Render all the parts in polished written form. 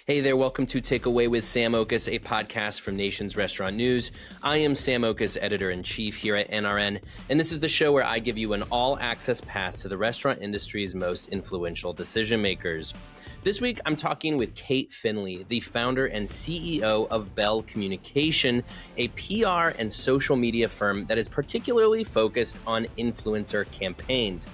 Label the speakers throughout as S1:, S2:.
S1: Hey there, welcome to Takeaway with Sam Okus, a podcast from Nation's Restaurant News. I am Sam Okus, editor-in-chief here at NRN, and this is the show where I give you an all-access pass to the restaurant industry's most influential decision makers. This week, I'm talking with Kate Finley, the founder and CEO of Bell Communication, a PR and social media firm that is particularly focused on influencer campaigns.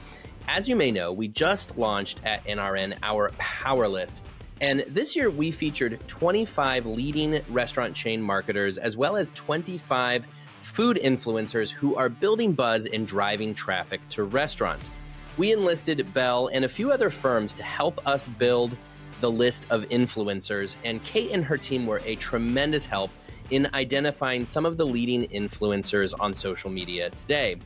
S1: As you may know, we just launched at NRN our Power List. And this year, we featured 25 leading restaurant chain marketers, as well as 25 food influencers who are building buzz and driving traffic to restaurants. We enlisted Bell and a few other firms to help us build the list of influencers, and Kate and her team were a tremendous help in identifying some of the leading influencers on social media today.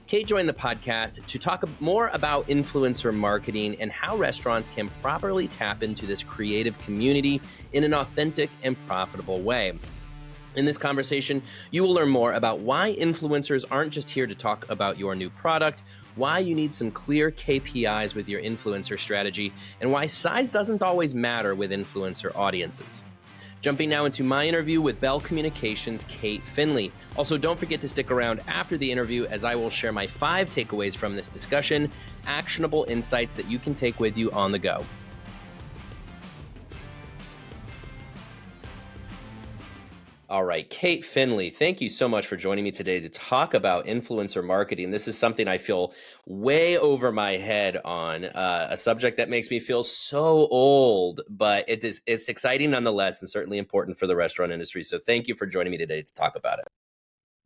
S1: Kate joined the podcast to talk more about influencer marketing and how restaurants can properly tap into this creative community in an authentic and profitable way. In this conversation, you will learn more about why influencers aren't just here to talk about your new product, why you need some clear KPIs with your influencer strategy, and why size doesn't always matter with influencer audiences. Jumping now into my interview with Bell Communications' Kate Finley. Also, don't forget to stick around after the interview as I will share my 5 takeaways from this discussion, actionable insights that you can take with you on the go. All right, Kate Finley, thank you so much for joining me today to talk about influencer marketing. This is something I feel way over my head on, a subject that makes me feel so old, but it's exciting nonetheless and certainly important for the restaurant industry. So thank you for joining me today to talk about it.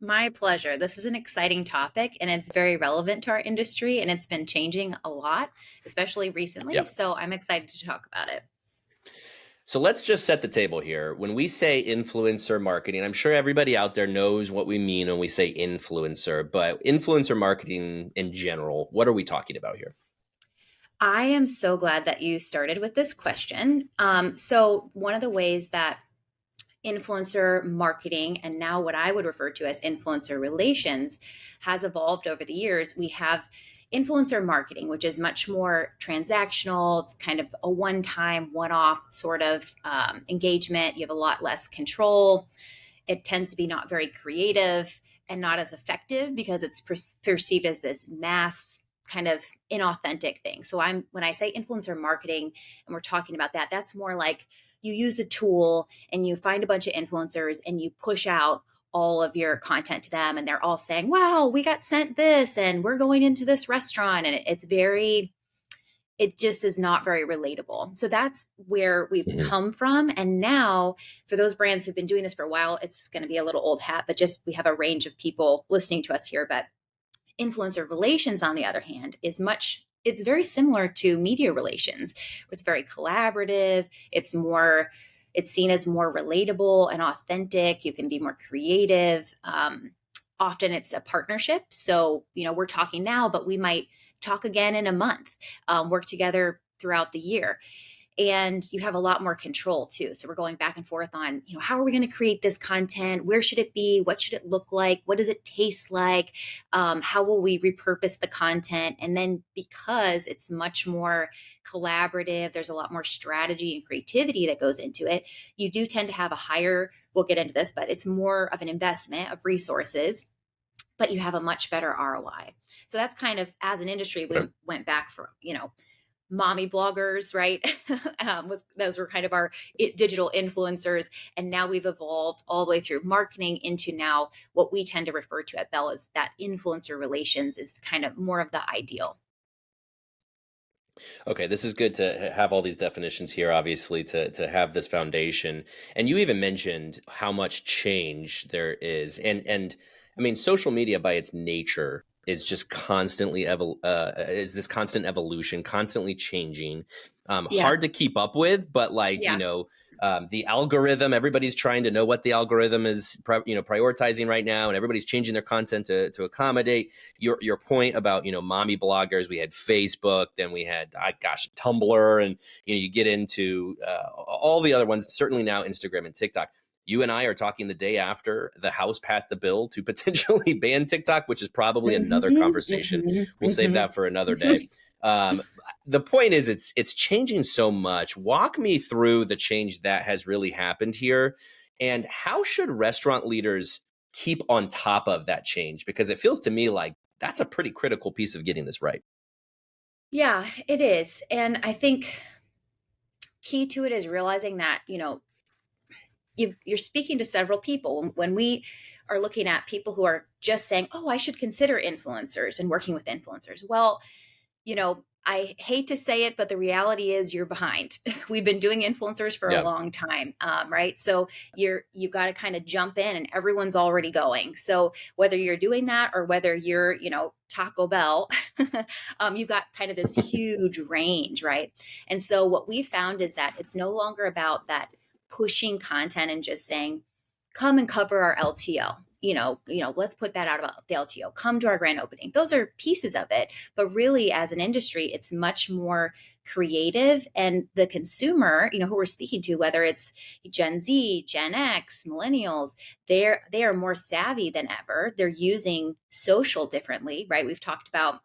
S2: My pleasure. This is an exciting topic and it's very relevant to our industry and it's been changing a lot, especially recently.
S1: Yep.
S2: So I'm excited to talk about it.
S1: So let's just set the table here. When we say influencer marketing, I'm sure everybody out there knows what we mean when we say influencer, but influencer marketing in general, what are we talking about here?
S2: I am so glad that you started with this question. So one of the ways that influencer marketing and now what I would refer to as influencer relations has evolved over the years, we have influencer marketing, which is much more transactional. It's kind of a one-time, one-off sort of engagement. You have a lot less control. It tends to be not very creative and not as effective because it's perceived as this mass kind of inauthentic thing. So when I say influencer marketing and we're talking about that, that's more like you use a tool and you find a bunch of influencers and you push out all of your content to them and they're all saying, wow, we got sent this and we're going into this restaurant. And it just is not very relatable. So that's where we've come from. And now for those brands who've been doing this for a while, it's going to be a little old hat, but just we have a range of people listening to us here. But influencer relations, on the other hand, it's very similar to media relations. It's very collaborative. It's seen as more relatable and authentic. You can be more creative. Often it's a partnership. So, we're talking now, but we might talk again in a month, work together throughout the year. And you have a lot more control too. So we're going back and forth on, how are we going to create this content? Where should it be? What should it look like? What does it taste like? How will we repurpose the content? And then because it's much more collaborative, there's a lot more strategy and creativity that goes into it. You do tend to have we'll get into this, but it's more of an investment of resources, but you have a much better ROI. So that's kind of, as an industry, we went back from, mommy bloggers, right? Those were kind of our digital influencers. And now we've evolved all the way through marketing into now what we tend to refer to at Bell as that influencer relations is kind of more of the ideal.
S1: Okay, this is good to have all these definitions here, obviously, to have this foundation. And you even mentioned how much change there is. And I mean, social media by its nature is just constantly is this constant evolution, constantly changing, hard to keep up with, but the algorithm, everybody's trying to know what the algorithm is, prioritizing right now, and everybody's changing their content to accommodate your point about, mommy bloggers. We had Facebook, then we had, Tumblr, and, you get into all the other ones, certainly now Instagram and TikTok. you and I are talking the day after the House passed the bill to potentially ban TikTok, which is probably another
S2: Mhm,
S1: conversation.
S2: mhm,
S1: We'll save
S2: mhm.
S1: that for another day. Um, the point is, it's changing so much. Walk me through the change that has really happened here, and how should restaurant leaders keep on top of that change? Because it feels to me like that's a pretty critical piece of getting this right.
S2: Yeah, it is. And I think key to it is realizing that, you're speaking to several people. When we are looking at people who are just saying, oh, I should consider influencers and working with influencers. Well, I hate to say it, but the reality is you're behind. We've been doing influencers for a
S1: Yeah,
S2: long time, right? So you've got to kind of jump in, and everyone's already going. So whether you're doing that or whether you're, Taco Bell, you've got kind of this huge range, right? And so what we found is that it's no longer about that pushing content and just saying, come and cover our LTO. Let's put that out about the LTO. Come to our grand opening. Those are pieces of it, but really, as an industry, it's much more creative. And the consumer, who we're speaking to, whether it's Gen Z, Gen X, millennials, they are more savvy than ever. They're using social differently, right? We've talked about,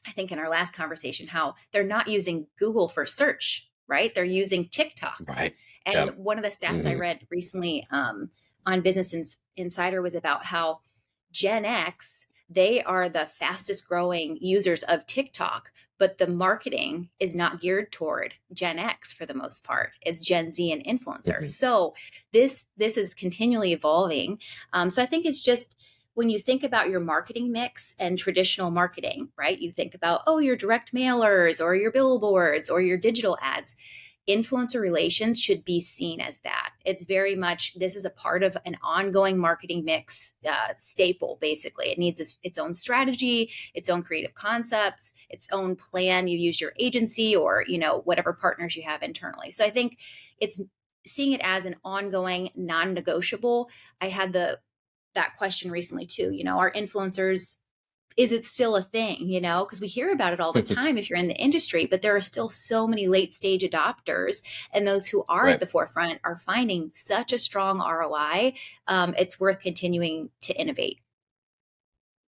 S2: I think, in our last conversation, how they're not using Google for search, right? They're using TikTok.
S1: right.
S2: And
S1: Yeah.
S2: one of the stats I
S1: Hmm.
S2: read recently on Business Insider was about how Gen X, they are the fastest growing users of TikTok, but the marketing is not geared toward Gen X for the most part. It's Gen Z and influencers.
S1: Hmm.
S2: So this is continually evolving. So I think it's just when you think about your marketing mix and traditional marketing, right? You think about, oh, your direct mailers or your billboards or your digital ads. Influencer relations should be seen as that. It's very much, this is a part of an ongoing marketing mix staple, basically. It needs its own strategy, its own creative concepts, its own plan. You use your agency or, whatever partners you have internally. So I think it's seeing it as an ongoing non-negotiable. I had that question recently too. Are influencers, is it still a thing? Because we hear about it all the time if you're in the industry, but there are still so many late stage adopters, and those who are at
S1: Right.
S2: the forefront are finding such a strong ROI. It's worth continuing to innovate.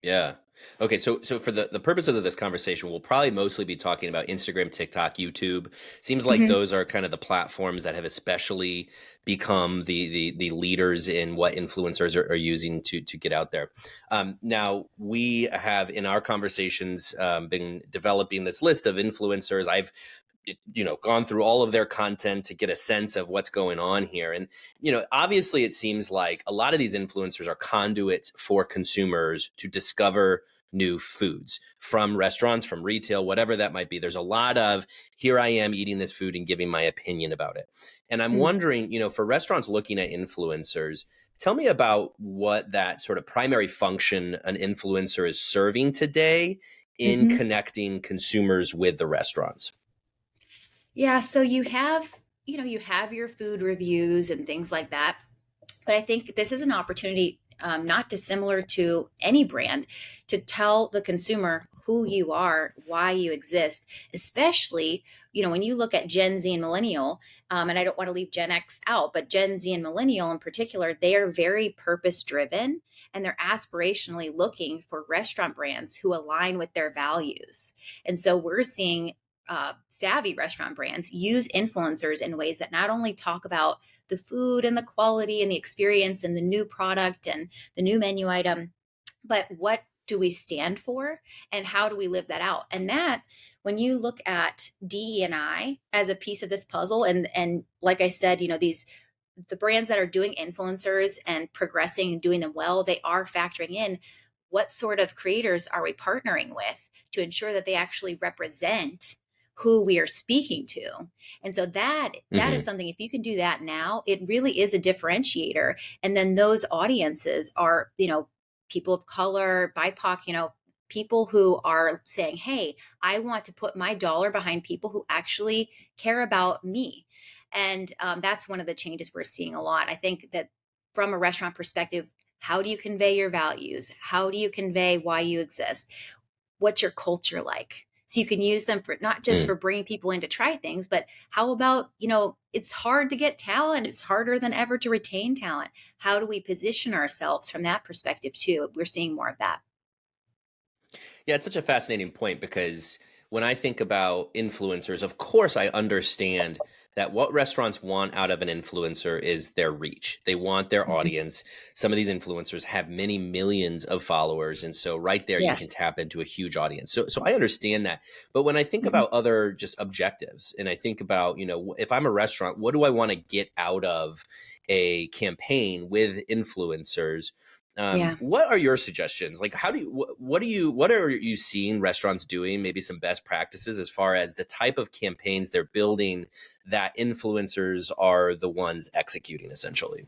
S1: Yeah. Okay. So for the purpose of this conversation, we'll probably mostly be talking about Instagram, TikTok, YouTube. Seems like
S2: Mhm.
S1: those are kind of the platforms that have especially become the leaders in what influencers are using to get out there. Now we have in our conversations been developing this list of influencers. I've gone through all of their content to get a sense of what's going on here, and obviously it seems like a lot of these influencers are conduits for consumers to discover new foods from restaurants, from retail, whatever that might be. There's a lot of, here I am eating this food and giving my opinion about it. And I'm
S2: Mm.
S1: wondering, for restaurants looking at influencers, tell me about what that sort of primary function an influencer is serving today in
S2: Mhm.
S1: connecting consumers with the restaurants.
S2: Yeah, so you have your food reviews and things like that. But I think this is an opportunity, not dissimilar to any brand, to tell the consumer who you are, why you exist, especially, when you look at Gen Z and Millennial, and I don't want to leave Gen X out, but Gen Z and Millennial in particular, they are very purpose driven, and they're aspirationally looking for restaurant brands who align with their values. And so we're seeing savvy restaurant brands use influencers in ways that not only talk about the food and the quality and the experience and the new product and the new menu item, but what do we stand for and how do we live that out? And that, when you look at DE&I as a piece of this puzzle, and like I said, the brands that are doing influencers and progressing and doing them well, they are factoring in what sort of creators are we partnering with to ensure that they actually represent who we are speaking to. And so that is
S1: Hmm.
S2: something, if you can do that now, it really is a differentiator. And then those audiences are, people of color, BIPOC, people who are saying, hey, I want to put my dollar behind people who actually care about me. And that's one of the changes we're seeing a lot. I think that from a restaurant perspective, how do you convey your values? How do you convey why you exist? What's your culture like? So you can use them for not just
S1: Mm.
S2: for bringing people in to try things, but how about, it's hard to get talent. It's harder than ever to retain talent. How do we position ourselves from that perspective too? We're seeing more of that.
S1: Yeah, it's such a fascinating point because when I think about influencers, of course, I understand that what restaurants want out of an influencer is their reach. They want their
S2: Mhm.
S1: audience. Some of these influencers have many millions of followers. And so right there, you can
S2: Yes.
S1: tap into a huge audience. So I understand that. But when I think
S2: Mhm.
S1: about other just objectives and I think about, if I'm a restaurant, what do I want to get out of a campaign with influencers?
S2: Yeah.
S1: What are your suggestions? Like, how do you, what are you seeing restaurants doing? Maybe some best practices as far as the type of campaigns they're building that influencers are the ones executing essentially.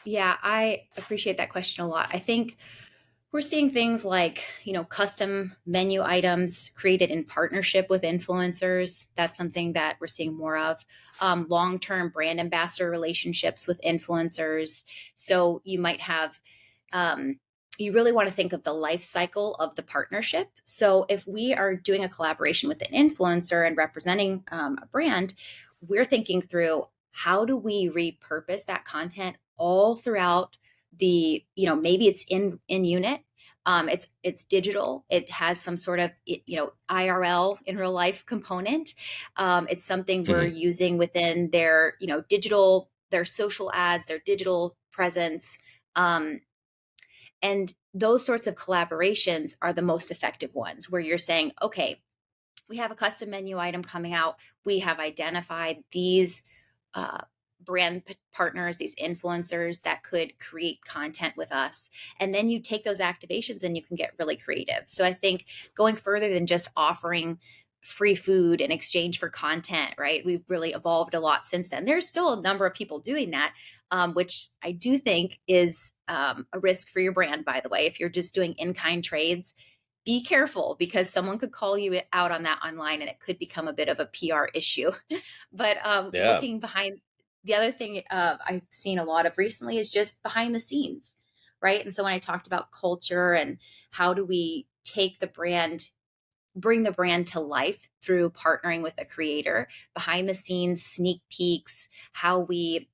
S2: Yeah, I appreciate that question a lot. I think we're seeing things like, custom menu items created in partnership with influencers. That's something that we're seeing more of. Long-term brand ambassador relationships with influencers. So you might have, you really want to think of the life cycle of the partnership. So if we are doing a collaboration with an influencer and representing a brand, we're thinking through how do we repurpose that content all throughout the, maybe it's in unit, it's digital, it has some sort of IRL, in real life component. It's something we're
S1: Hmm.
S2: using within their digital, their social ads, their digital presence. And those sorts of collaborations are the most effective ones, where you're saying, okay, we have a custom menu item coming out. We have identified these uh, partners, these influencers that could create content with us. And then you take those activations and you can get really creative. So I think going further than just offering free food in exchange for content, right? We've really evolved a lot since then. There's still a number of people doing that, which I do think is a risk for your brand, by the way. If you're just doing in kind trades, be careful, because someone could call you out on that online and it could become a bit of a PR issue. But
S1: Yeah.
S2: looking behind, the other thing I've seen a lot of recently is just behind the scenes, right? And so when I talked about culture and how do we take the brand, bring the brand to life through partnering with a creator, behind the scenes sneak peeks, how we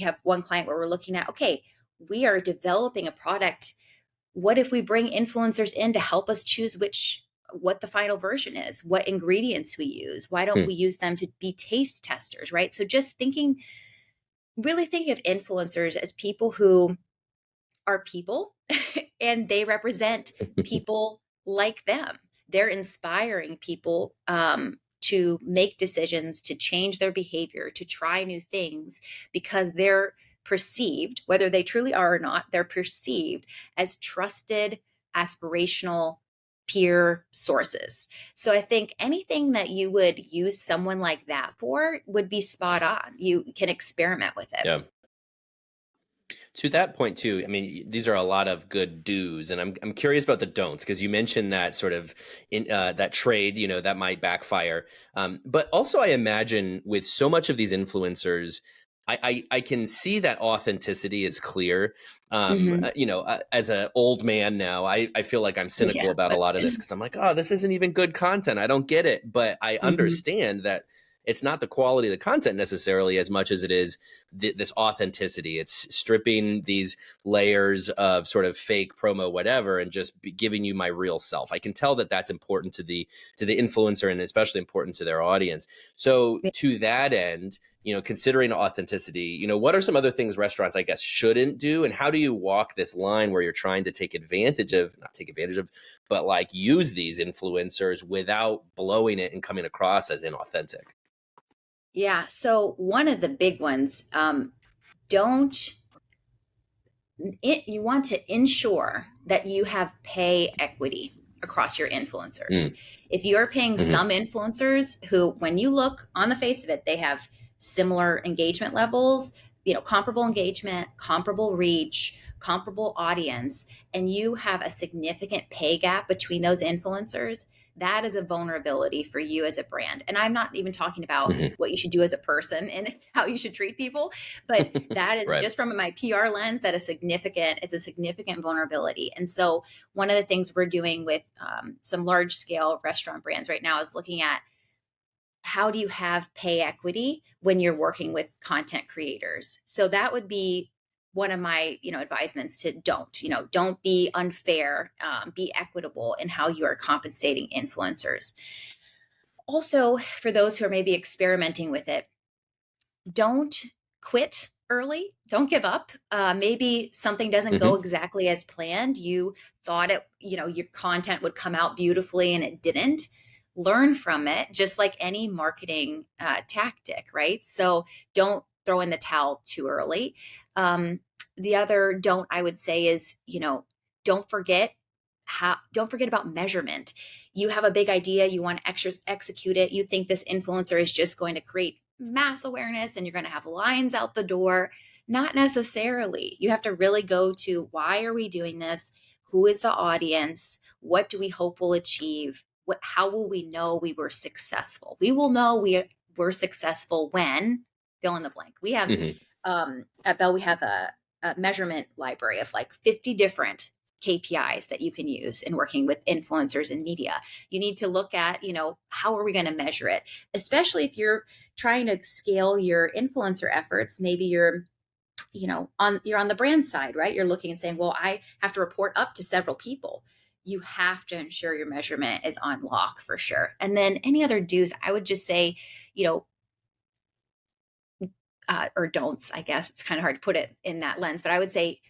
S2: have one client where we're looking at, okay, we are developing a product. What if we bring influencers in to help us choose what the final version is, what ingredients we use? Why don't
S1: Hmm.
S2: we use them to be taste testers, right? So just thinking, really thinking of influencers as people who are people and they represent people like them. They're inspiring people to make decisions, to change their behavior, to try new things, because they're perceived, whether they truly are or not, they're perceived as trusted, aspirational peer sources. So I think anything that you would use someone like that for would be spot on. You can experiment with it.
S1: Yeah. To that point too, I mean, these are a lot of good do's, and I'm curious about the don'ts because you mentioned that sort of in that trade, that might backfire. But also, I imagine with so much of these influencers, I can see that authenticity is clear.
S2: Mhm.
S1: As an old man now, I feel like I'm cynical
S2: Yeah.
S1: about a lot of this because I'm like, oh, this isn't even good content. I don't get it, but I
S2: Mhm.
S1: understand that it's not the quality of the content necessarily as much as it is this authenticity. It's stripping these layers of sort of fake promo, whatever, and just giving you my real self. I can tell that that's important to the influencer and especially important to their audience. So to that end, considering authenticity, what are some other things restaurants, I guess, shouldn't do, and how do you walk this line where you're trying to not take advantage of, but like use these influencers without blowing it and coming across as inauthentic?
S2: Yeah. So one of the big ones, don't you want to ensure that you have pay equity across your influencers.
S1: Mm.
S2: If you're paying
S1: Hmm.
S2: some influencers who, when you look on the face of it, they have similar engagement levels, comparable engagement, comparable reach, comparable audience, and you have a significant pay gap between those influencers, that is a vulnerability for you as a brand. And I'm not even talking about
S1: Mhm.
S2: what you should do as a person and how you should treat people, but that is
S1: Right.
S2: just from my PR lens, it's a significant vulnerability. And so one of the things we're doing with some large scale restaurant brands right now is looking at how do you have pay equity when you're working with content creators. So that would be one of my advisements to don't be unfair, be equitable in how you are compensating influencers. Also, for those who are maybe experimenting with it, don't quit early. Don't give up. Maybe something doesn't go
S1: Mhm.
S2: exactly as planned. You thought your content would come out beautifully and it didn't. Learn from it, just like any marketing tactic, right? So don't throw in the towel too early. Um, the other don't I would say is, don't forget don't forget about measurement. You have a big idea, you want to execute it. You think this influencer is just going to create mass awareness and you're going to have lines out the door. Not necessarily. You have to really go to, why are we doing this? Who is the audience? What do we hope we'll achieve? How will we know we were successful? We will know we were successful when fill in the blank. We have
S1: Mhm.
S2: at Bell, we have a measurement library of like 50 different KPIs that you can use in working with influencers and media. You need to look at, how are we going to measure it? Especially if you're trying to scale your influencer efforts, maybe you're on the brand side, right? You're looking and saying, well, I have to report up to several people. You have to ensure your measurement is on lock for sure. And then any other do's, I would just say, you know, or don'ts, I guess it's kind of hard to put it in that lens, but I would say,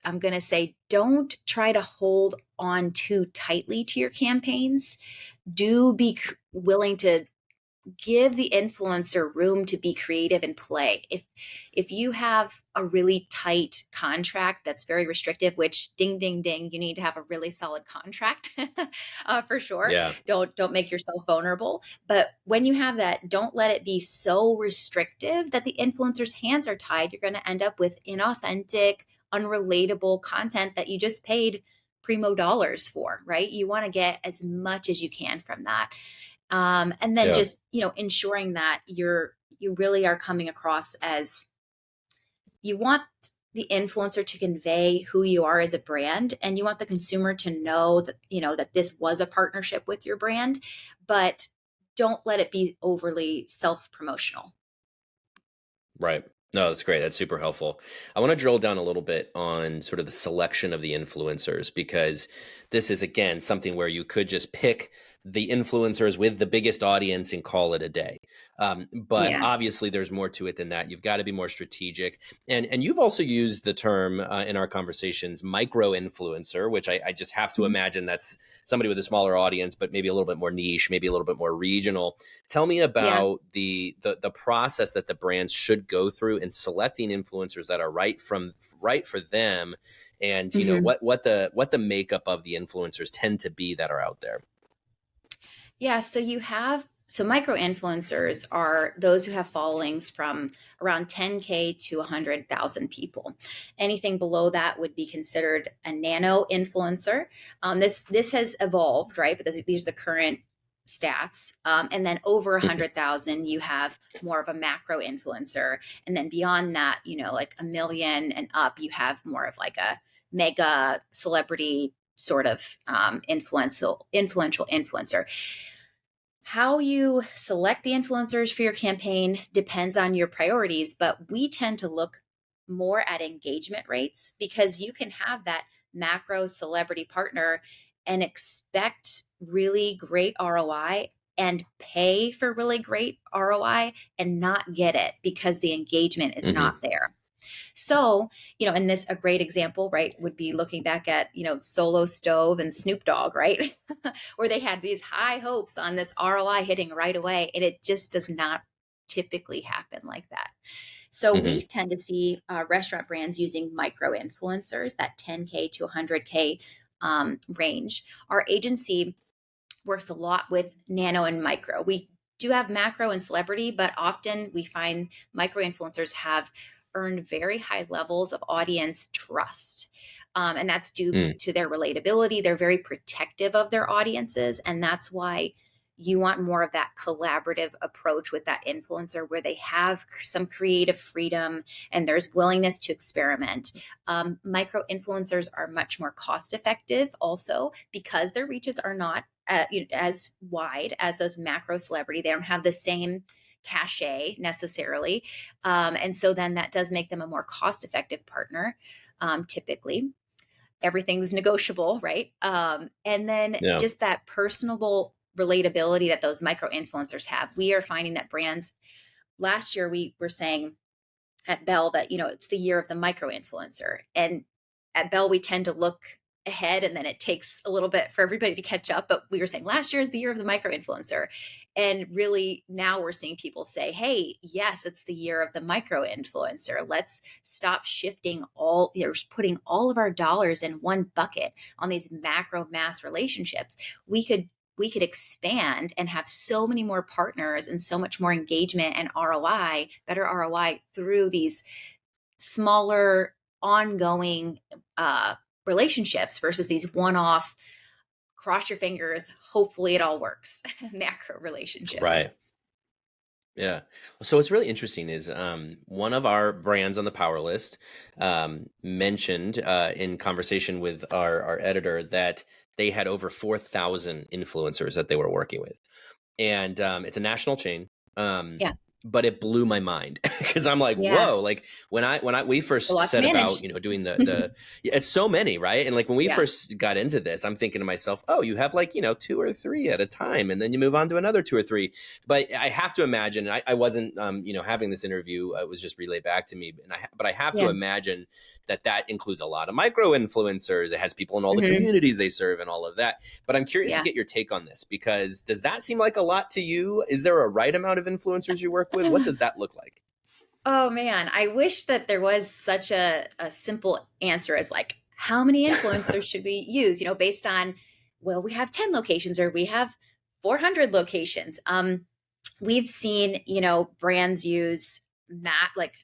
S2: I'm going to say, don't try to hold on too tightly to your campaigns. Do be willing to give the influencer room to be creative and play. If you have a really tight contract that's very restrictive, which ding ding ding, you need to have a really solid contract for sure.
S1: Yeah.
S2: Don't make yourself vulnerable. But when you have that, don't let it be so restrictive that the influencer's hands are tied. You're going to end up with inauthentic, unrelatable content that you just paid primo dollars for, right? You want to get as much as you can from that. And then
S1: Yeah.
S2: just ensuring that you really are coming across as, you want the influencer to convey who you are as a brand, and you want the consumer to know that that this was a partnership with your brand, but don't let it be overly self-promotional.
S1: Right. No, that's great. That's super helpful. I want to drill down a little bit on sort of the selection of the influencers, because this is, again, something where you could just pick the influencers with the biggest audience and call it a day. But
S2: Yeah.
S1: obviously, there's more to it than that. You've got to be more strategic. And you've also used the term in our conversations, micro influencer, which I just have to
S2: Mhm.
S1: imagine that's somebody with a smaller audience, but maybe a little bit more niche, maybe a little bit more regional. Tell me
S2: Yeah.
S1: about the process that the brands should go through in selecting influencers that are right for them, and
S2: Mhm.
S1: what the makeup of the influencers tend to be that are out there.
S2: Yeah, so micro influencers are those who have followings from around 10K to 100,000 people. Anything below that would be considered a nano influencer. This has evolved, right? But these are the current stats. And then over
S1: Mhm.
S2: 100,000, you have more of a macro influencer. And then beyond that, like a million and up, you have more of like a mega celebrity sort of influential influencer. How you select the influencers for your campaign depends on your priorities, but we tend to look more at engagement rates, because you can have that macro celebrity partner and expect really great ROI and pay for really great ROI and not get it because the engagement is
S1: Mhm.
S2: not there. So, in this, a great example, right, would be looking back at, Solo Stove and Snoop Dogg, right? Where they had these high hopes on this ROI hitting right away. And it just does not typically happen like that. So we
S1: Mhm.
S2: tend to see restaurant brands using micro influencers, that 10K to 100K range. Our agency works a lot with nano and micro. We do have macro and celebrity, but often we find micro influencers have earned very high levels of audience trust. And that's due
S1: Mm,
S2: to their relatability. They're very protective of their audiences. And that's why you want more of that collaborative approach with that influencer where they have some creative freedom and there's willingness to experiment. Micro influencers are much more cost effective also because their reaches are not as wide as those macro celebrity. They don't have the same cachet necessarily. And so then that does make them a more cost effective partner, typically. Everything's negotiable, right? And then
S1: yeah.
S2: just that personable relatability that those micro influencers have. We are finding that brands, last year we were saying at Bell that, it's the year of the micro influencer. And at Bell, we tend to look ahead and then it takes a little bit for everybody to catch up. But we were saying last year is the year of the micro influencer. And really now we're seeing people say, hey, yes, it's the year of the micro influencer. Let's stop shifting putting all of our dollars in one bucket on these macro mass relationships. We could expand and have so many more partners and so much more engagement and ROI, better ROI through these smaller, ongoing relationships versus these one-off, cross your fingers, hopefully it all works, macro relationships.
S1: Right. Yeah. So what's really interesting is one of our brands on the power list mentioned in conversation with our editor that they had over 4,000 influencers that they were working with. And it's a national chain. Um,
S2: Yeah.
S1: but it blew my mind because I'm like,
S2: Yeah.
S1: whoa! Like we
S2: A
S1: first
S2: lot to
S1: set about
S2: manage.
S1: doing the yeah, it's so many, right? And like when we
S2: Yeah.
S1: first got into this, I'm thinking to myself, oh, you have like two or three at a time, and then you move on to another two or three. But I have to imagine, I wasn't having this interview, it was just relayed back to me, but I have to
S2: Yeah.
S1: imagine that includes a lot of micro influencers. It has people in all the
S2: Hmm.
S1: communities they serve and all of that. But I'm curious to
S2: Yeah.
S1: get your take on this because does that seem like a lot to you? Is there a right amount of influencers you work with? What does that look like?
S2: Oh man, I wish that there was such a simple answer as like, how many influencers should we use? Based on, well, we have 10 locations or we have 400 locations. We've seen, brands use like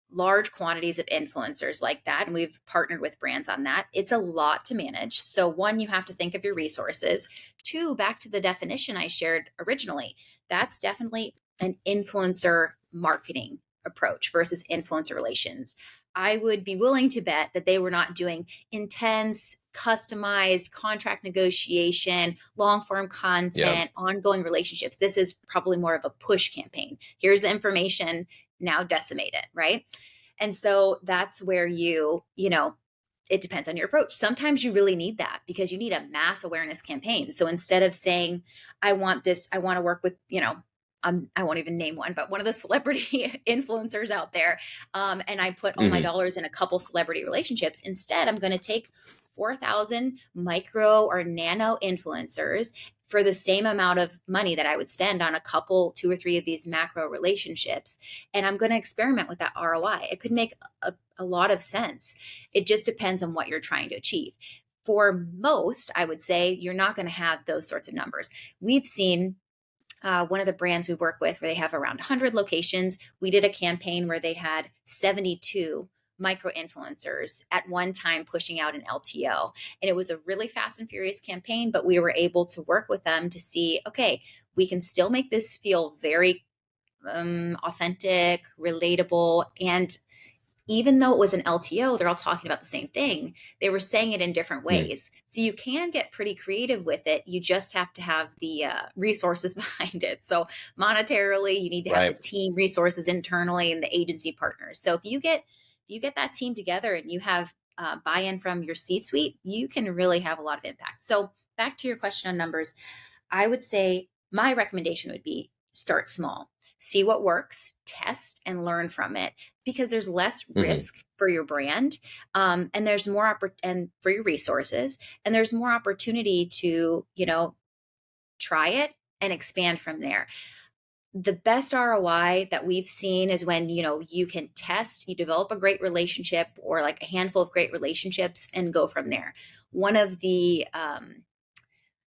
S2: large quantities of influencers like that. And we've partnered with brands on that. It's a lot to manage. So, one, you have to think of your resources. Two, back to the definition I shared originally, that's definitely an influencer marketing approach versus influencer relations. I would be willing to bet that they were not doing intense, customized contract negotiation, long form
S1: Yeah.
S2: content, ongoing relationships. This is probably more of a push campaign. Here's the information, now decimate it, right? And so that's where it depends on your approach. Sometimes you really need that because you need a mass awareness campaign. So instead of saying, I want to work with, I won't even name one, but one of the celebrity influencers out there. And I put all my
S1: Hmm.
S2: dollars in a couple celebrity relationships. Instead, I'm going to take 4,000 micro or nano influencers for the same amount of money that I would spend on a couple, two or three of these macro relationships. And I'm going to experiment with that ROI. It could make a lot of sense. It just depends on what you're trying to achieve. For most, I would say you're not going to have those sorts of numbers. We've seen one of the brands we work with where they have around 100 locations. We did a campaign where they had 72 micro influencers at one time pushing out an LTO. And it was a really fast and furious campaign, but we were able to work with them to see, okay, we can still make this feel very authentic, relatable, and even though it was an LTO, they're all talking about the same thing. They were saying it in different
S1: Mm,
S2: ways. So you can get pretty creative with it. You just have to have the resources behind it. So monetarily, you need to have the
S1: right.
S2: team resources internally and the agency partners. So if you get that team together and you have buy-in from your C-suite, you can really have a lot of impact. So back to your question on numbers, I would say my recommendation would be start small, see what works, test and learn from it because there's less
S1: Hmm.
S2: risk for your brand, and there's more and for your resources, and there's more opportunity to try it and expand from there. The best ROI that we've seen is when you can test, you develop a great relationship or like a handful of great relationships and go from there. One of the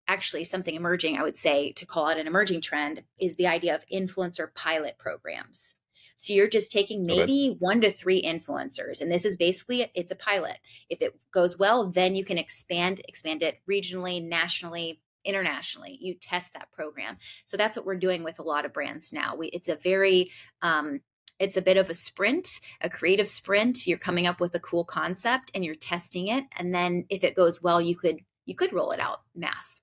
S2: actually something emerging, I would say, to call it an emerging trend, is the idea of influencer pilot programs. So you're just taking
S1: Okay.
S2: maybe 1 to 3 influencers. And this is basically, it's a pilot. If it goes well, then you can expand it regionally, nationally, internationally. You test that program. So that's what we're doing with a lot of brands now. It's a bit of a sprint, a creative sprint. You're coming up with a cool concept and you're testing it. And then if it goes well, you could roll it out mass.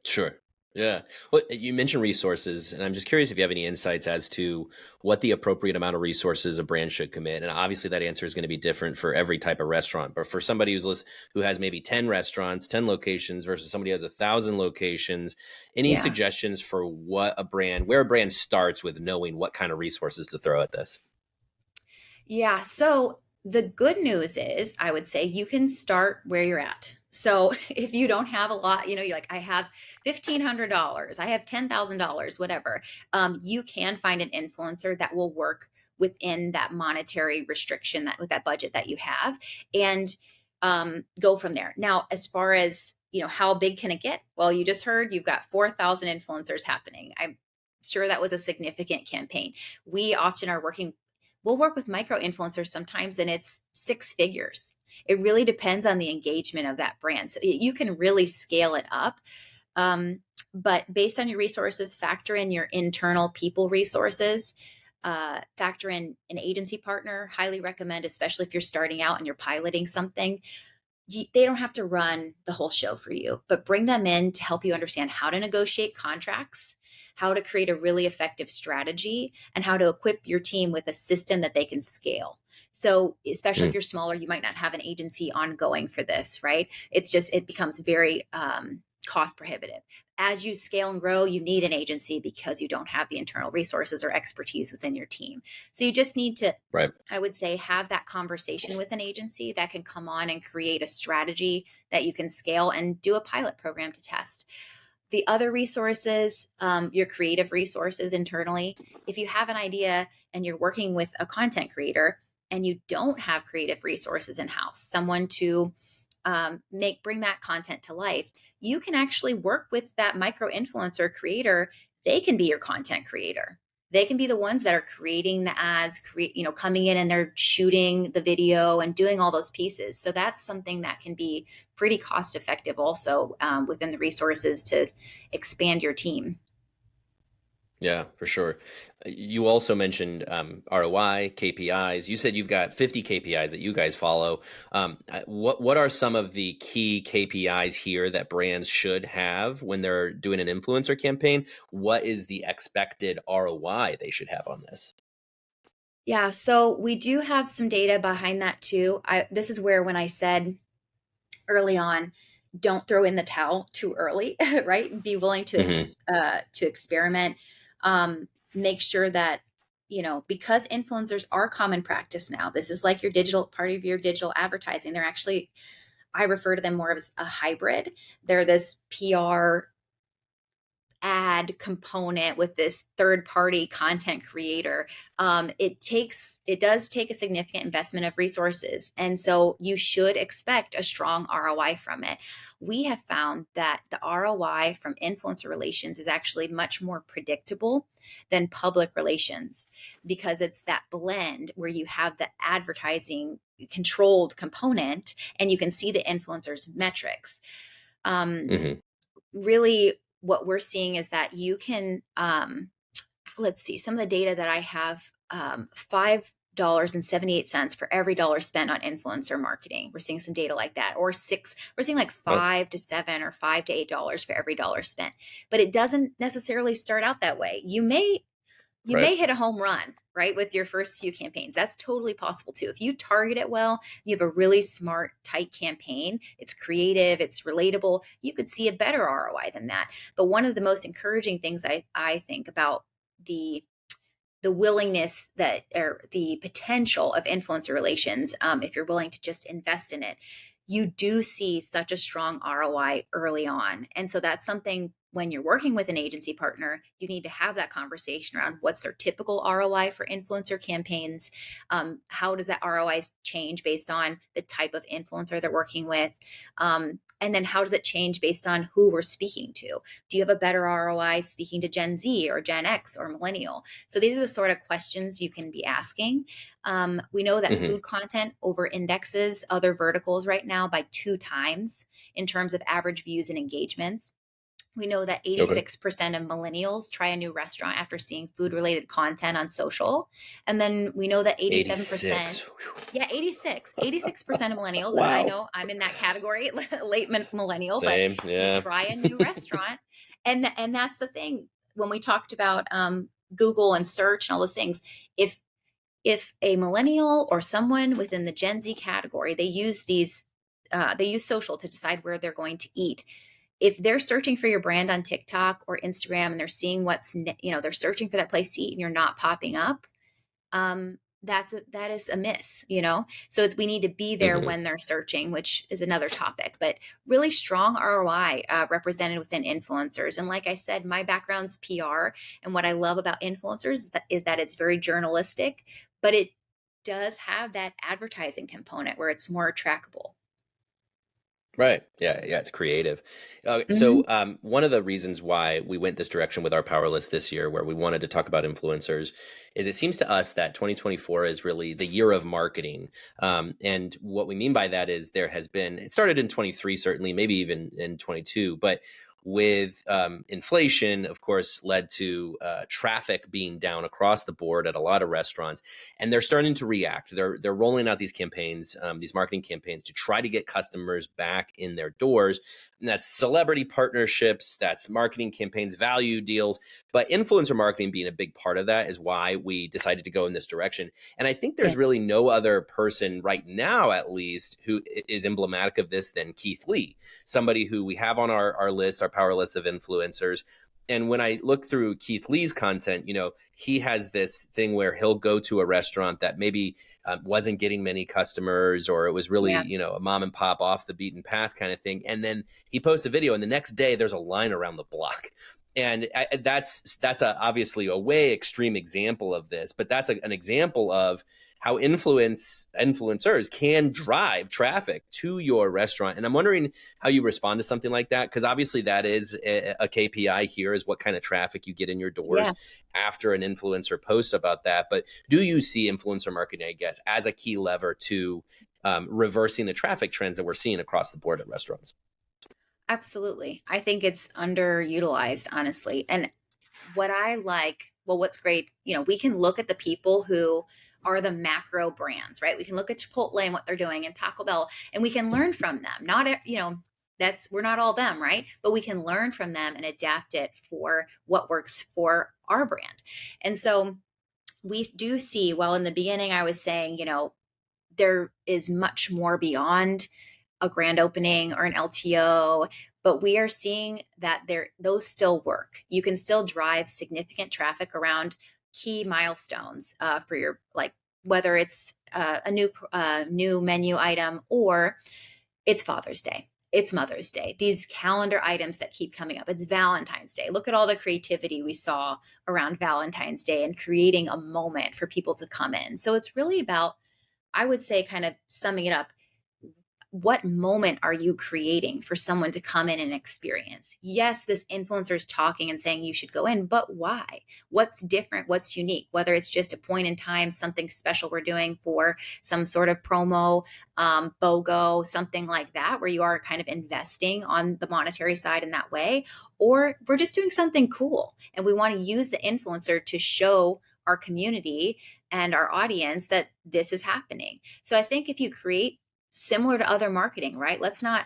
S1: Sure. Yeah. Well, you mentioned resources, and I'm just curious if you have any insights as to what the appropriate amount of resources a brand should commit. And obviously, that answer is going to be different for every type of restaurant. But for somebody who has maybe 10 restaurants, 10 locations, versus somebody who has 1,000 locations, any
S2: Yeah.
S1: suggestions for where a brand starts with knowing what kind of resources to throw at this?
S2: Yeah. So the good news is, I would say you can start where you're at. So if you don't have a lot, you're like, I have $1,500, I have $10,000, whatever. You can find an influencer that will work within that monetary restriction, that with that budget that you have, and go from there. Now, as far as how big can it get? Well, you just heard you've got 4,000 influencers happening. I'm sure that was a significant campaign. We often are working We'll work with micro influencers sometimes and it's 6 figures. It really depends on the engagement of that brand. So you can really scale it up. Um, but based on your resources, factor in your internal people resources, factor in an agency partner. Highly recommend, especially if you're starting out and you're piloting something. They don't have to run the whole show for you, but bring them in to help you understand how to negotiate contracts, how to create a really effective strategy, and how to equip your team with a system that they can scale. So, especially if
S1: Mm,
S2: you're smaller, you might not have an agency ongoing for this, right? It becomes very cost prohibitive. As you scale and grow, you need an agency because you don't have the internal resources or expertise within your team. So, you just need to,
S1: right.
S2: I would say, have that conversation with an agency that can come on and create a strategy that you can scale and do a pilot program to test. The other resources, your creative resources internally, if you have an idea and you're working with a content creator and you don't have creative resources in house, someone to bring that content to life, you can actually work with that micro influencer creator. They can be your content creator. They can be the ones that are creating the ads, coming in and they're shooting the video and doing all those pieces. So that's something that can be pretty cost effective also, within the resources to expand your team.
S1: Yeah, for sure. You also mentioned ROI, KPIs. You said you've got 50 KPIs that you guys follow. What are some of the key KPIs here that brands should have when they're doing an influencer campaign? What is the expected ROI they should have on this?
S2: Yeah, so we do have some data behind that too. This is where, when I said early on, don't throw in the towel too early, right? Be willing
S1: Hmm.
S2: to experiment. Make sure that, because influencers are common practice now. This is like your digital part of your digital advertising. They're actually, I refer to them more as a hybrid. They're this PR ad component with this third party content creator. It does take a significant investment of resources, and so you should expect a strong ROI from it. We have found that the ROI from influencer relations is actually much more predictable than public relations, because it's that blend where you have the advertising controlled component and you can see the influencers metrics. um,
S1: Hmm.
S2: Really, what we're seeing is that you can, let's see, some of the data that I have, $5.78 for every dollar spent on influencer marketing. We're seeing some data like that, or we're seeing like
S1: Oh,
S2: 5 to 7 or $5 to $8 for every dollar spent. But it doesn't necessarily start out that way. You may
S1: right.
S2: hit a home run, right, with your first few campaigns. That's totally possible too. If you target it well, you have a really smart, tight campaign, it's creative, it's relatable, you could see a better ROI than that. But one of the most encouraging things I think about the willingness, that, or the potential of influencer relations, if you're willing to just invest in it, you do see such a strong ROI early on. And so that's something when you're working with an agency partner, you need to have that conversation around what's their typical ROI for influencer campaigns. How does that ROI change based on the type of influencer they're working with? And then how does it change based on who we're speaking to? Do you have a better ROI speaking to Gen Z or Gen X or millennial? So these are the sort of questions you can be asking. We know that
S1: Hmm.
S2: food content over indexes other verticals right now by 2 times in terms of average views and engagements. We know that
S1: Okay.
S2: 86% of millennials try a new restaurant after seeing food related content on social. And then we know that 87%,
S1: 86.
S2: yeah, 86% of millennials, and I
S1: Wow.
S2: know I'm in that category, late millennial, but
S1: Same.
S2: you
S1: Yeah.
S2: try a new restaurant. And that's the thing. When we talked about Google and search and all those things, if if a millennial or someone within the Gen Z category, they use social to decide where they're going to eat. If they're searching for your brand on TikTok or Instagram and they're seeing they're searching for that place to eat and you're not popping up, that is a miss. So we need to be there
S1: Hmm.
S2: when they're searching, which is another topic. But really strong ROI represented within influencers. And like I said, my background's PR, and what I love about influencers is that it's very journalistic, but it does have that advertising component where it's more trackable.
S1: Right. Yeah. Yeah. It's creative.
S2: Hmm.
S1: One of the reasons why we went this direction with our power list this year, where we wanted to talk about influencers, is it seems to us that 2024 is really the year of marketing. And what we mean by that is it started in 23, certainly, maybe even in 22, but with inflation, of course, led to traffic being down across the board at a lot of restaurants, and they're starting to react. They're rolling out these campaigns, these marketing campaigns, to try to get customers back in their doors. And that's celebrity partnerships, that's marketing campaigns, value deals, but influencer marketing being a big part of that is why we decided to go in this direction. And I think
S2: Yeah.
S1: there's really no other person right now, at least, who is emblematic of this than Keith Lee, somebody who we have on our list, our power list of influencers. And when I look through Keith Lee's content, he has this thing where he'll go to a restaurant that maybe wasn't getting many customers, or it was really,
S2: Yeah.
S1: a mom and pop off the beaten path kind of thing. And then he posts a video, and the next day there's a line around the block. And that's obviously a way extreme example of this, but that's an example of how influencers can drive traffic to your restaurant. And I'm wondering how you respond to something like that, because obviously that is a KPI here, is what kind of traffic you get in your doors
S2: Yeah.
S1: after an influencer posts about that. But do you see influencer marketing, I guess, as a key lever to reversing the traffic trends that we're seeing across the board at restaurants?
S2: Absolutely. I think it's underutilized, honestly. And what's great, we can look at the people who are the macro brands, right? We can look at Chipotle and what they're doing and Taco Bell, and we can learn from them. We're not all them, right? But we can learn from them and adapt it for what works for our brand. And so we do see, well, in the beginning, I was saying, there is much more beyond a grand opening or an LTO, but we are seeing that those still work. You can still drive significant traffic around key milestones for your, like, whether it's a new menu item, or it's Father's Day, it's Mother's Day, these calendar items that keep coming up. It's Valentine's Day. Look at all the creativity we saw around Valentine's Day and creating a moment for people to come in. So it's really about, I would say, kind of summing it up, what moment are you creating for someone to come in and experience? Yes, this influencer is talking and saying you should go in, but why? What's different? What's unique? Whether it's just a point in time, something special we're doing for some sort of promo, BOGO, something like that, where you are kind of investing on the monetary side in that way, or we're just doing something cool and we want to use the influencer to show our community and our audience that this is happening. So I think if you create similar to other marketing, right? Let's not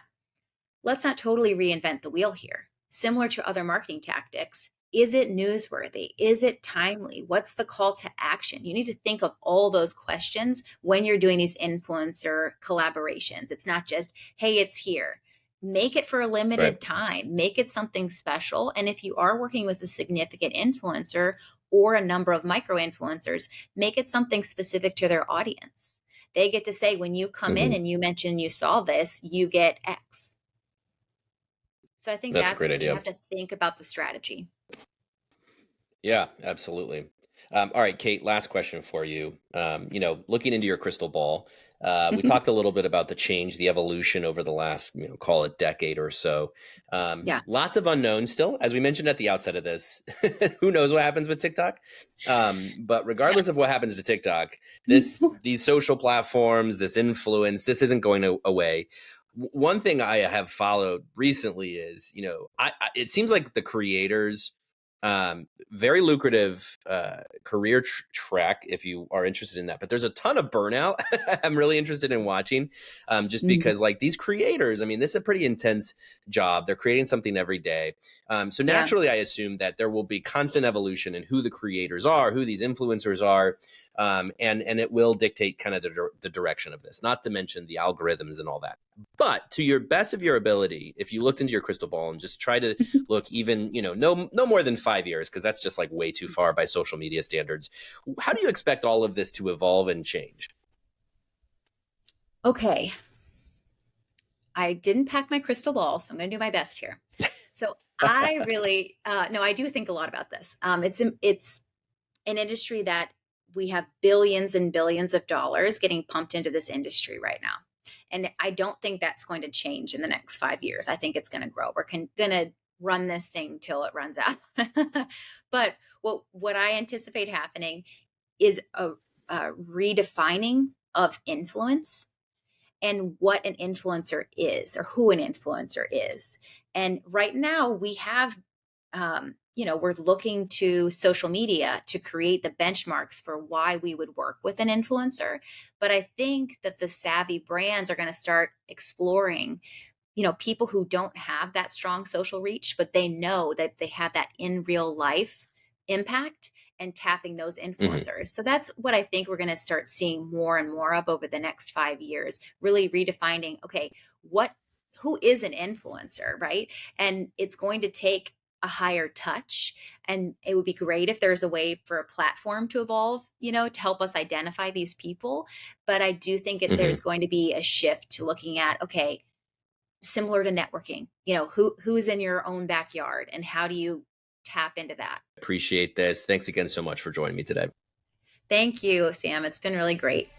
S2: totally reinvent the wheel here. Similar to other marketing tactics, is it newsworthy? Is it timely? What's the call to action? You need to think of all those questions when you're doing these influencer collaborations. It's not just, hey, it's here. Make it for a
S1: Right.
S2: limited time, make it something special. And if you are working with a significant influencer or a number of micro influencers, make it something specific to their audience. They get to say, when you come in
S1: Hmm.
S2: and you mention you saw this, you get X. So I think
S1: That's a
S2: that's
S1: great
S2: when you
S1: idea.
S2: have to think about the strategy.
S1: Yeah, absolutely. All right, Kate, last question for you. Looking into your crystal ball, we talked a little bit about the change, the evolution over the last, call it decade or so.
S2: Yeah.
S1: Lots of unknowns still, as we mentioned at the outset of this. Who knows what happens with TikTok? But regardless of what happens to TikTok, these social platforms, this influence, this isn't going away. One thing I have followed recently is, it seems like the creators very lucrative career track if you are interested in that, but there's a ton of burnout. I'm really interested in watching, just
S2: Mhm.
S1: because like these creators, I mean, this is a pretty intense job. They're creating something every day, so
S2: Yeah.
S1: naturally I assume that there will be constant evolution in who the creators are, who these influencers are, and it will dictate kind of the direction of this, not to mention the algorithms and all that. But to your best of your ability, if you looked into your crystal ball and just try to look even, no more than 5 years, because that's just like way too far by social media standards. How do you expect all of this to evolve and change?
S2: Okay. I didn't pack my crystal ball, so I'm going to do my best here. So I really, no, I do think a lot about this. It's an industry that we have billions and billions of dollars getting pumped into this industry right now. And I don't think that's going to change in the next 5 years. I think it's going to grow. We're going to run this thing till it runs out. But what I anticipate happening is a redefining of influence and what an influencer is or who an influencer is. And right now we have we're looking to social media to create the benchmarks for why we would work with an influencer. But I think that the savvy brands are going to start exploring, people who don't have that strong social reach, but they know that they have that in real life impact and tapping those
S1: Mhm.
S2: influencers. So that's what I think we're going to start seeing more and more of over the next 5 years, really redefining, okay, who is an influencer, right? And it's going to take a higher touch, and it would be great if there's a way for a platform to evolve, to help us identify these people. But I do think there's
S1: Mhm.
S2: going to be a shift to looking at, okay, similar to networking, who's in your own backyard and how do you tap into that?
S1: Appreciate this. Thanks again so much for joining me today.
S2: Thank you, Sam. It's been really great.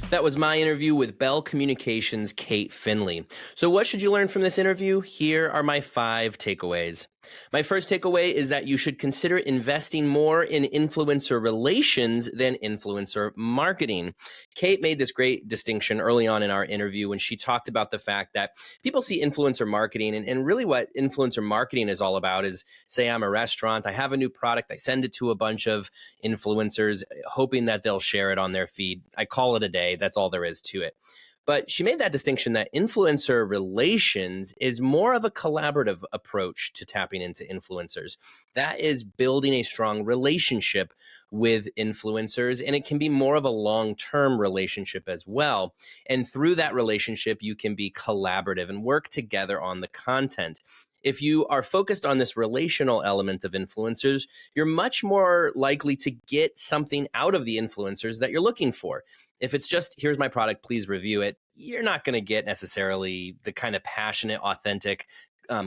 S1: That was my interview with Bell Communications' Kate Finley. So, what should you learn from this interview? Here are my 5 takeaways. My first takeaway is that you should consider investing more in influencer relations than influencer marketing. Kate made this great distinction early on in our interview when she talked about the fact that people see influencer marketing, and really what influencer marketing is all about is, say I'm a restaurant, I have a new product, I send it to a bunch of influencers hoping that they'll share it on their feed. I call it a day. That's all there is to it. But she made that distinction that influencer relations is more of a collaborative approach to tapping into influencers. That is building a strong relationship with influencers, and it can be more of a long-term relationship as well. And through that relationship, you can be collaborative and work together on the content. If you are focused on this relational element of influencers, you're much more likely to get something out of the influencers that you're looking for. If it's just, here's my product, please review it, you're not going to get necessarily the kind of passionate, authentic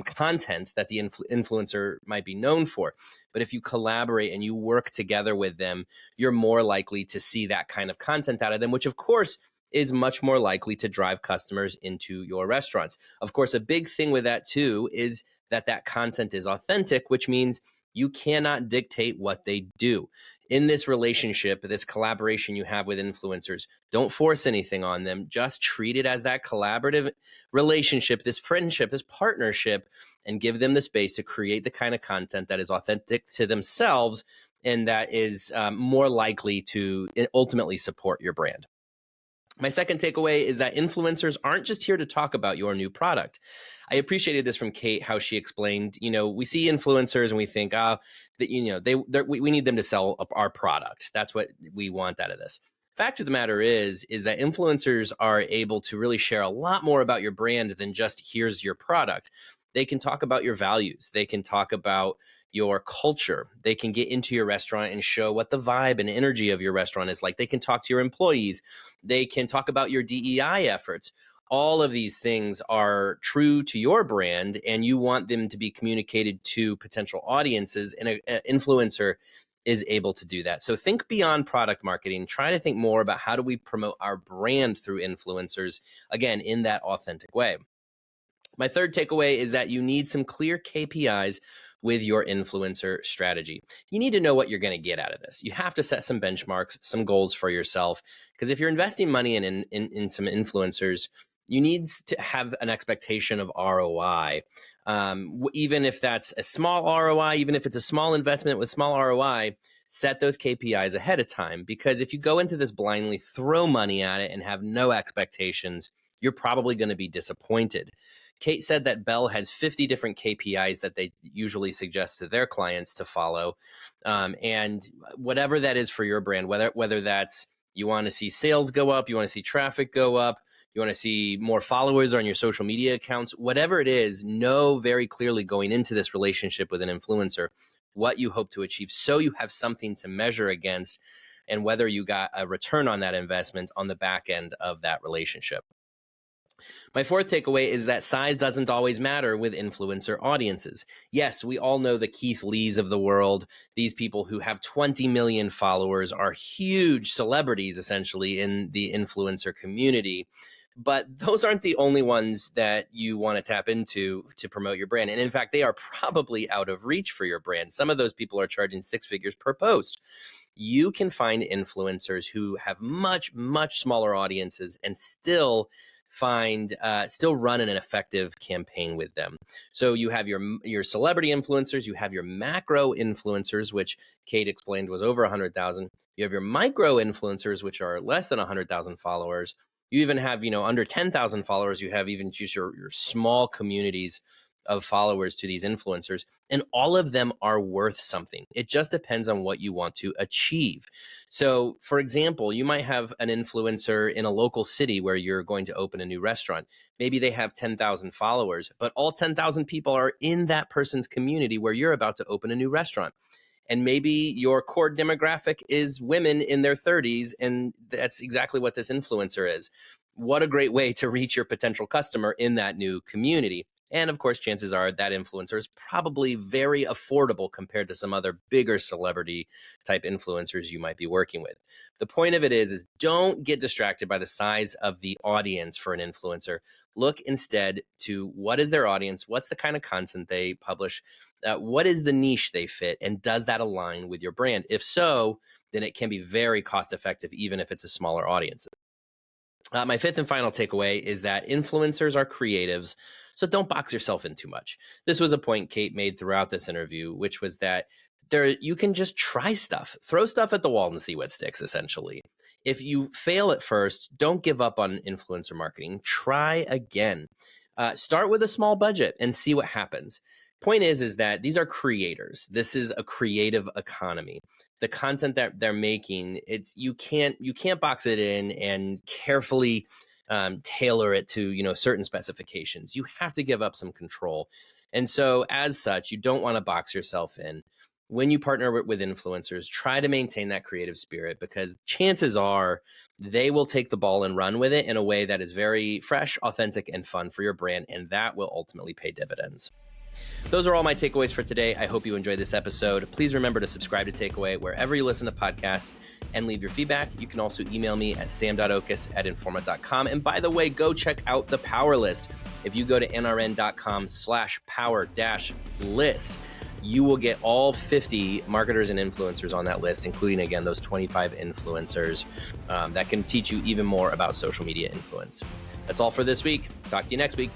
S1: content that the influencer might be known for. But if you collaborate and you work together with them, you're more likely to see that kind of content out of them, which of course is much more likely to drive customers into your restaurants. Of course, a big thing with that too is that content is authentic, which means you cannot dictate what they do. In this relationship, this collaboration you have with influencers, don't force anything on them. Just treat it as that collaborative relationship, this friendship, this partnership, and give them the space to create the kind of content that is authentic to themselves and that is more likely to ultimately support your brand. My second takeaway is that influencers aren't just here to talk about your new product. I appreciated this from Kate, how she explained, we see influencers and we think, that, we need them to sell our product. That's what we want out of this. Fact of the matter is that influencers are able to really share a lot more about your brand than just here's your product. They can talk about your values. They can talk about, your culture. They can get into your restaurant and show what the vibe and energy of your restaurant is like. They can talk to your employees. They can talk about your DEI efforts. All of these things are true to your brand, and you want them to be communicated to potential audiences, and an influencer is able to do that. So think beyond product marketing. Try to think more about how do we promote our brand through influencers, again, in that authentic way. My third takeaway is that you need some clear KPIs with your influencer strategy. You need to know what you're going to get out of this. You have to set some benchmarks, some goals for yourself, because if you're investing money in some influencers, you need to have an expectation of ROI. Even if that's a small ROI, even if it's a small investment with small ROI, set those KPIs ahead of time. Because if you go into this blindly, throw money at it, and have no expectations, you're probably going to be disappointed. Kate said that Bell has 50 different KPIs that they usually suggest to their clients to follow. And whatever that is for your brand, whether that's you want to see sales go up, you want to see traffic go up, you want to see more followers on your social media accounts, whatever it is, know very clearly going into this relationship with an influencer what you hope to achieve, so you have something to measure against, and whether you got a return on that investment on the back end of that relationship. My fourth takeaway is that size doesn't always matter with influencer audiences. Yes, we all know the Keith Lees of the world. These people who have 20 million followers are huge celebrities, essentially, in the influencer community. But those aren't the only ones that you want to tap into to promote your brand. And in fact, they are probably out of reach for your brand. Some of those people are charging 6 figures per post. You can find influencers who have much, much smaller audiences and still run an effective campaign with them. So you have your celebrity influencers, you have your macro influencers, which Kate explained was over 100,000. You have your micro influencers, which are less than 100,000 followers. You even have, under 10,000 followers. You have even just your small communities of followers to these influencers, and all of them are worth something. It just depends on what you want to achieve. So, for example, you might have an influencer in a local city where you're going to open a new restaurant. Maybe they have 10,000 followers, but all 10,000 people are in that person's community where you're about to open a new restaurant. And maybe your core demographic is women in their 30s, and that's exactly what this influencer is. What a great way to reach your potential customer in that new community. And of course, chances are that influencer is probably very affordable compared to some other bigger celebrity type influencers you might be working with. The point of it is don't get distracted by the size of the audience for an influencer. Look instead to what is their audience, what's the kind of content they publish, what is the niche they fit, and does that align with your brand? If so, then it can be very cost effective, even if it's a smaller audience. My fifth and final takeaway is that influencers are creatives, so don't box yourself in too much. This was a point Kate made throughout this interview, which was that you can just try stuff, throw stuff at the wall and see what sticks, essentially. If you fail at first, don't give up on influencer marketing. Try again. Start with a small budget and see what happens. Point is that these are creators. This is a creative economy. The content that they're making, you can't box it in and carefully tailor it to certain specifications. You have to give up some control, and so as such, you don't want to box yourself in. When you partner with influencers, try to maintain that creative spirit, because chances are they will take the ball and run with it in a way that is very fresh, authentic, and fun for your brand, and that will ultimately pay dividends. Those are all my takeaways for today. I hope you enjoyed this episode. Please remember to subscribe to Takeaway wherever you listen to podcasts and leave your feedback. You can also email me at sam.okas@informa.com. And by the way, go check out the Power List. If you go to nrn.com/power-list, you will get all 50 marketers and influencers on that list, including, again, those 25 influencers that can teach you even more about social media influence. That's all for this week. Talk to you next week.